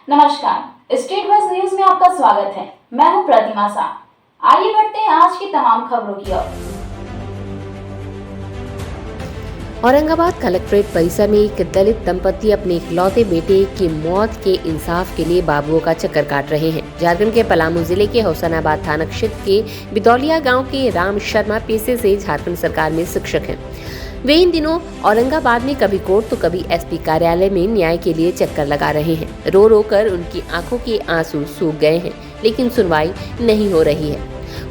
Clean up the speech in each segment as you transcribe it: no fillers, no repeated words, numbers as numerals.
नमस्कार, state bus news में आपका स्वागत है। मैं हूं प्रतिमा शाह। आइए बढ़ते हैं आज की तमाम खबरों की ओर। औरंगाबाद कलेक्ट्रेट परिसर में एक दलित दंपति अपने इकलौते बेटे की मौत के इंसाफ के लिए बाबुओं का चक्कर काट रहे हैं। झारखंड के पलामू जिले के हुसैनाबाद थाना क्षेत्र के बिदौलिया गांव के राम शर्मा पेशे से झारखंड सरकार में शिक्षक हैं। वे इन दिनों औरंगाबाद में कभी कोर्ट तो कभी एसपी कार्यालय में न्याय के लिए चक्कर लगा रहे हैं। रो रो कर उनकी आंखों के आंसू सूख गए हैं, लेकिन सुनवाई नहीं हो रही है।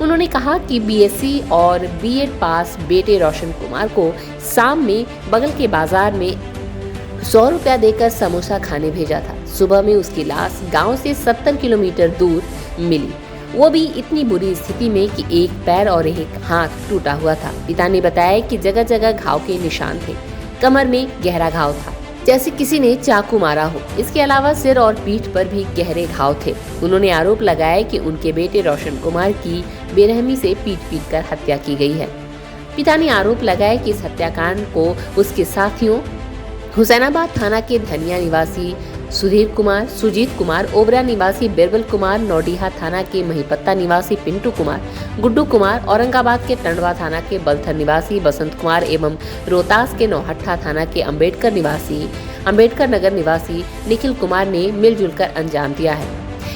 उन्होंने कहा कि बीएससी और बीएड पास बेटे रोशन कुमार को शाम में बगल के बाजार में 100 रुपया देकर समोसा खाने भेजा था। सुबह में उसकी लाश गांव से 70 किलोमीटर दूर मिली, वो भी इतनी बुरी स्थिति में कि एक पैर और एक हाथ टूटा हुआ था। पिता ने बताया कि जगह जगह घाव के निशान थे। कमर में गहरा घाव था, जैसे किसी ने चाकू मारा हो। इसके अलावा सिर और पीठ पर भी गहरे घाव थे। उन्होंने आरोप लगाया कि उनके बेटे रोशन कुमार की बेरहमी से पीट कर हत्या की गई है। पिता ने आरोप लगाया कि इस हत्याकांड को उसके साथियों हुसैनाबाद थाना के धनिया निवासी सुधीर कुमार, सुजीत कुमार, ओबरा निवासी बिरबल कुमार, नौडीहा थाना के महिपत्ता निवासी पिंटू कुमार, गुड्डू कुमार, औरंगाबाद के टंडवा थाना के बलथर निवासी बसंत कुमार एवं रोहतास के नौहट्टा थाना के अंबेडकर नगर निवासी निखिल कुमार ने मिलजुल कर अंजाम दिया है।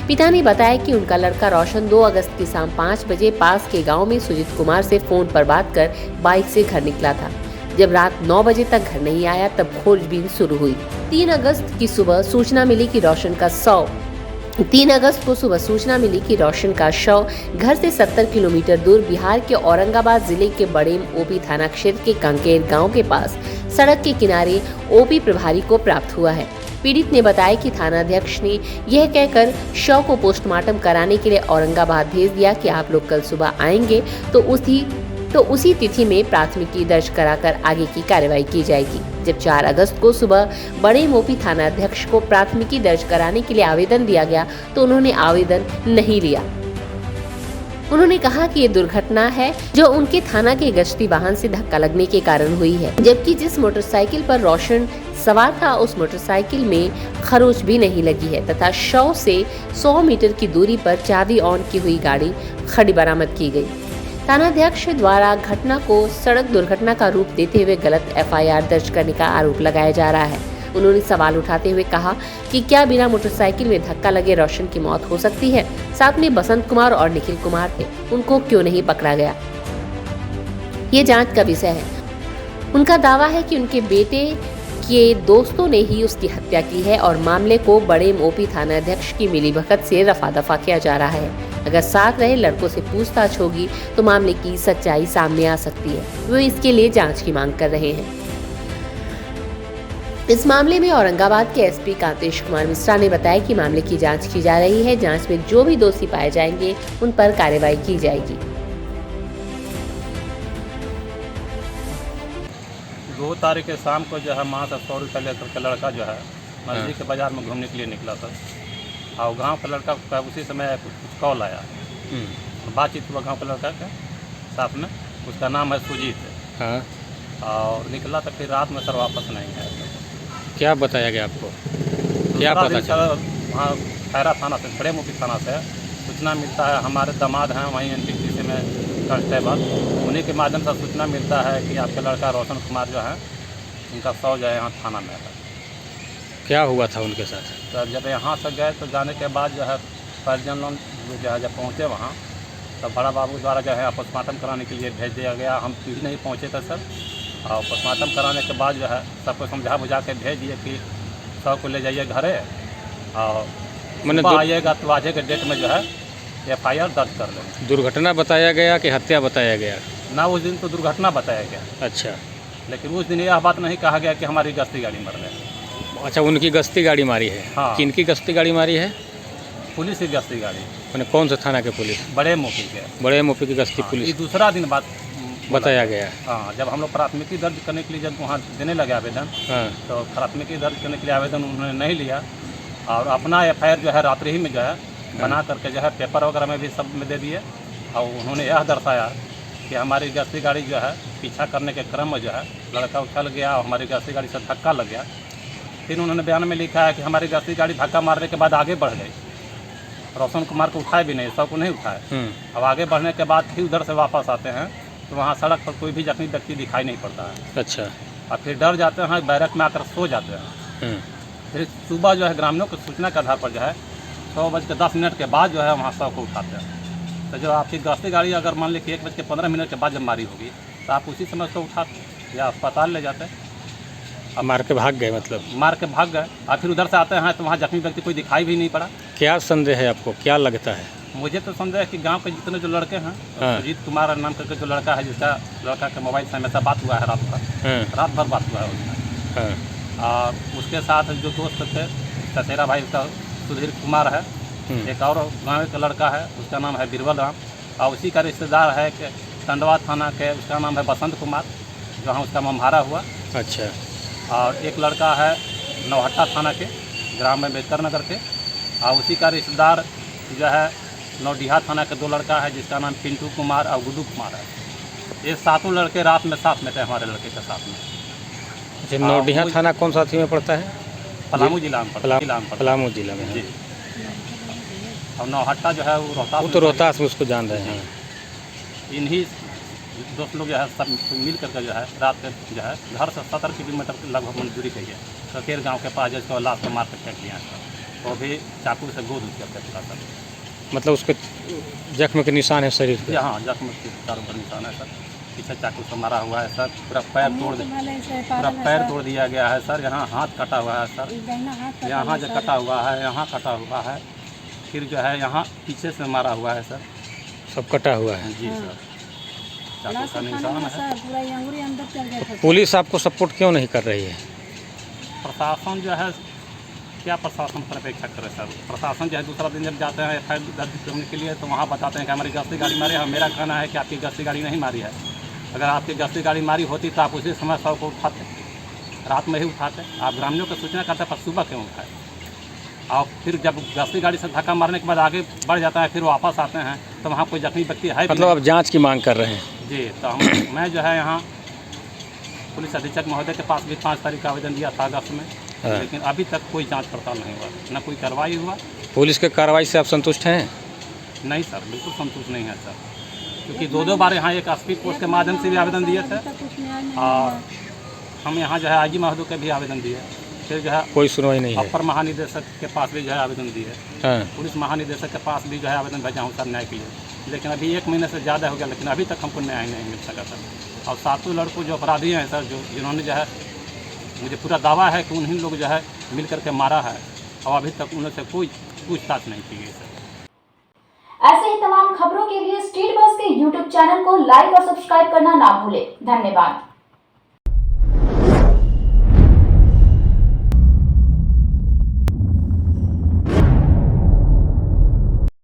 पिता ने बताया कि उनका लड़का रोशन 2 अगस्त की शाम 5 बजे पास के गाँव में सुजीत कुमार से फोन पर बात कर बाइक से घर निकला था। जब रात 9 बजे तक घर नहीं आया तब खोजबीन शुरू हुई। 3 अगस्त को सुबह सूचना मिली कि रोशन का शव घर से 70 किलोमीटर दूर बिहार के औरंगाबाद जिले के बड़ेम ओपी थाना क्षेत्र के कंकेर गांव के पास सड़क के किनारे ओपी प्रभारी को प्राप्त हुआ है। पीड़ित ने बताया कि थानाध्यक्ष ने यह कहकर शव को पोस्टमार्टम कराने के लिए औरंगाबाद भेज दिया कि आप लोग कल सुबह आएंगे तो उसी तिथि में प्राथमिकी दर्ज कराकर आगे की कार्रवाई की जाएगी। जब 4 अगस्त को सुबह बड़े मोपी थानाध्यक्ष को प्राथमिकी दर्ज कराने के लिए आवेदन दिया गया तो उन्होंने आवेदन नहीं लिया। उन्होंने कहा कि ये दुर्घटना है जो उनके थाना के गश्ती वाहन से धक्का लगने के कारण हुई है, जबकि जिस मोटरसाइकिल पर रोशन सवार था उस मोटरसाइकिल में खरोच भी नहीं लगी है तथा शव से 100 मीटर की दूरी पर चाबी ऑन की हुई गाड़ी खड़ी बरामद की गई। थानाध्यक्ष द्वारा घटना को सड़क दुर्घटना का रूप देते हुए गलत एफआईआर दर्ज करने का आरोप लगाया जा रहा है। उन्होंने सवाल उठाते हुए कहा कि क्या बिना मोटरसाइकिल में धक्का लगे रोशन की मौत हो सकती है? साथ में बसंत कुमार और निखिल कुमार थे, उनको क्यों नहीं पकड़ा गया? ये जांच का विषय है। उनका दावा है कि उनके बेटे के दोस्तों ने ही उसकी हत्या की है और मामले को बड़े मोपी थानाध्यक्ष की मिलीभगत से रफा दफा किया जा रहा है। अगर साथ रहे लड़कों से पूछताछ होगी तो मामले की सच्चाई सामने आ सकती है। वे इसके लिए जांच की मांग कर रहे हैं। इस मामले में औरंगाबाद के एसपी कांतेश कुमार मिश्रा ने बताया कि मामले की जांच की जा रही है। जांच में जो भी दोषी पाए जाएंगे उन पर कार्रवाई की जाएगी। 2 तारीख के शाम को जो है माँ से 100 रुपये लेकर के लड़का जो है मस्जिद के बाजार में घूमने के लिए निकला था और गांव का लड़का का उसी समय कुछ कॉल आया। बातचीत हुआ गांव का लड़का के साथ में, उसका नाम है सुजीत। और निकला तो फिर रात में सर वापस नहीं आया। क्या बताया गया आपको? क्या पता चला? वहाँ खैरा थाना से, बड़े मुखी थाना से सूचना मिलता है। हमारे दामाद हैं वहीं NTPC में कांस्टेबल, उन्हीं के माध्यम से सूचना मिलता है कि आपका लड़का रोशन कुमार जो है उनका शव जो है यहाँ थाना में है। क्या हुआ था उनके साथ? तो जब यहाँ से गए तो जाने के बाद जो है परिजन लोग जो है जब पहुँचे वहाँ तो बड़ा बाबू द्वारा जो है पोस्टमार्टम कराने के लिए भेज दिया गया। हम भी नहीं पहुँचे थे सर, और पोस्टमार्टम कराने के बाद जो है सबको समझा बुझा के भेज दिए कि शव को ले जाइए घरे और सुबह आइएगा तो आज के डेट में जो है FIR दर्ज कर लेंगे। दुर्घटना बताया गया कि हत्या बताया गया? ना उस दिन तो दुर्घटना बताया गया। अच्छा, लेकिन उस दिन यह बात नहीं कहा गया कि हमारी गश्ती गाड़ी मर गई। अच्छा, उनकी गश्ती गाड़ी मारी है? हाँ। किनकी गश्ती गाड़ी मारी है? पुलिस की गश्ती गाड़ी। मैंने कौन सा थाना के पुलिस? बड़े मुखी के। बड़े मुखी की गश्ती पुलिस। ये दूसरा दिन बात बताया गया। हाँ, जब हम लोग प्राथमिकी दर्ज करने के लिए जब वहाँ देने लगे आवेदन, तो प्राथमिकी दर्ज करने के लिए आवेदन उन्होंने नहीं लिया और अपना FIR जो है रात्रि ही में जो है बना करके जो है पेपर वगैरह में भी सब में दे दिए। और उन्होंने यह दर्शाया कि हमारी गश्ती गाड़ी जो है पीछा करने के क्रम में जो है लड़का उछल गया और हमारी गश्ती गाड़ी से धक्का लग गया फिर उन्होंने बयान में लिखा है कि हमारी गश्ती गाड़ी धक्का मारने के बाद आगे बढ़ गई। रोशन कुमार को उठाए भी नहीं, सबको नहीं उठाए। अब आगे बढ़ने के बाद फिर उधर से वापस आते हैं तो वहाँ सड़क पर कोई भी जख्मी व्यक्ति दिखाई नहीं पड़ता है। अच्छा। और फिर डर जाते हैं, बैरक में आकर सो जाते हैं। फिर सुबह जो है ग्रामीणों की सूचना के आधार पर जो है 6:10 के बाद जो है वहाँ सब को उठाते हैं। तो जो आपकी गश्ती गाड़ी अगर मान ली कि 1:15 के बाद जब मारी होगी तो आप उसी समय उसको उठाते या अस्पताल ले जाते। अब मार के भाग गए मतलब? मार के भाग गए। और फिर उधर से आते हैं तो वहाँ जख्मी व्यक्ति कोई दिखाई भी नहीं पड़ा। क्या संदेह है आपको, क्या लगता है? मुझे तो संदेह है कि गांव के जितने जो लड़के हैं, सुजीत कुमार नाम करके जो लड़का है, जिसका लड़का के मोबाइल से हमेशा बात हुआ है रात भर बात हुआ है उसमें। और उसके साथ जो दोस्त थे ससेरा भाई, उसका सुधीर कुमार है, एक और गाँव का लड़का है, उसका नाम है बीरबल राम, और उसी का रिश्तेदार है कि टंडवा थाना के, उसका नाम है बसंत कुमार, जहाँ उसका ममहारा हुआ। अच्छा। और एक लड़का है नौहट्टा थाना के, ग्राम अम्बेडकर नगर के, और उसी का रिश्तेदार जो है नौडीहा थाना के 2 लड़का है, जिसका नाम पिंटू कुमार और गुड्डू कुमार है। ये 7 लड़के रात में साथ में थे हमारे लड़के के साथ में। अच्छा, नौडीहा थाना कौन सा में पड़ता है? पलामू जिला में पड़ता है। पलामू जिला में जी। और नौहट्टा जो है वो रोहतास, वो तो रोहतास में उसको जान रहे हैं। इन्हीं दोस्त लोग जो है सब मिल करके जो है रात में जो है घर से 70 किलोमीटर लगभग दूरी पे है ककेर गांव के पास, जिसको लाश को मार कर फेंक दिया है। वो भी चाकू से गोद करके पूरा सर। मतलब उसके जख्म के निशान है शरीर पे? हाँ, जख्म के चारों पर निशान है सर। पीछे चाकू से मारा हुआ है सर। पूरा पैर तोड़ दिया गया है सर। यहाँ हाथ कटा हुआ है सर, यहाँ जो कटा हुआ है, यहाँ कटा हुआ है। फिर जो है यहाँ पीछे से मारा हुआ है सर। सब कटा हुआ है? जी सर, चाकू का निशान है। पुलिस आपको सपोर्ट क्यों नहीं कर रही है? प्रशासन जो है, क्या प्रशासन पर अपेक्षा करे सर? प्रशासन जो है दूसरा दिन जब जाते हैं FIR दर्ज करने के लिए तो वहाँ बताते हैं कि हमारी गश्ती गाड़ी मारी है। मेरा कहना है कि आपकी गश्ती गाड़ी नहीं मारी है। अगर आपकी गश्ती गाड़ी मारी होती तो आप उसी समय सब को उठाते, रात में ही उठाते। आप ग्रामीणों को सूचना करते पर सुबह क्यों उठाए? और फिर जब गश्ती गाड़ी से धक्का मारने के बाद आगे बढ़ जाता है, फिर वापस आते हैं तो वहाँ कोई जख्मी व्यक्ति है? मतलब आप जाँच की मांग कर रहे हैं? जी। तो मैं जो है यहाँ पुलिस अधीक्षक महोदय के पास भी 5 तारीख का आवेदन दिया था अगस्त में, लेकिन अभी तक कोई जांच पड़ताल नहीं हुआ, न कोई कार्रवाई हुआ। पुलिस के कार्रवाई से आप संतुष्ट हैं? नहीं सर, बिल्कुल संतुष्ट नहीं है सर, क्योंकि 2 बार यहाँ एक स्पीड पोस्ट के माध्यम से भी आवेदन दिए थे, और हम यहाँ जो है IG महोदय के भी आवेदन दिए। फिर जो है कोई सुनवाई नहीं है। अपर महानिदेशक के पास भी जो है आवेदन दिए। पुलिस महानिदेशक के पास भी जो है आवेदन भेजा हूँ सर न्याय के लिए, लेकिन अभी 1 महीने से ज़्यादा हो गया, लेकिन अभी तक हमको न्याय नहीं मिल सका सर। और 7 लड़कों जो अपराधी हैं सर, जिन्होंने जो है, मुझे पूरा दावा है कि उन्हीं लोग जो है मिल करके मारा है, और अभी तक उनसे कोई पूछताछ नहीं की गई सर। ऐसे ही तमाम खबरों के लिए स्टेट बस के YouTube चैनल को लाइक और सब्सक्राइब करना ना भूलें। धन्यवाद।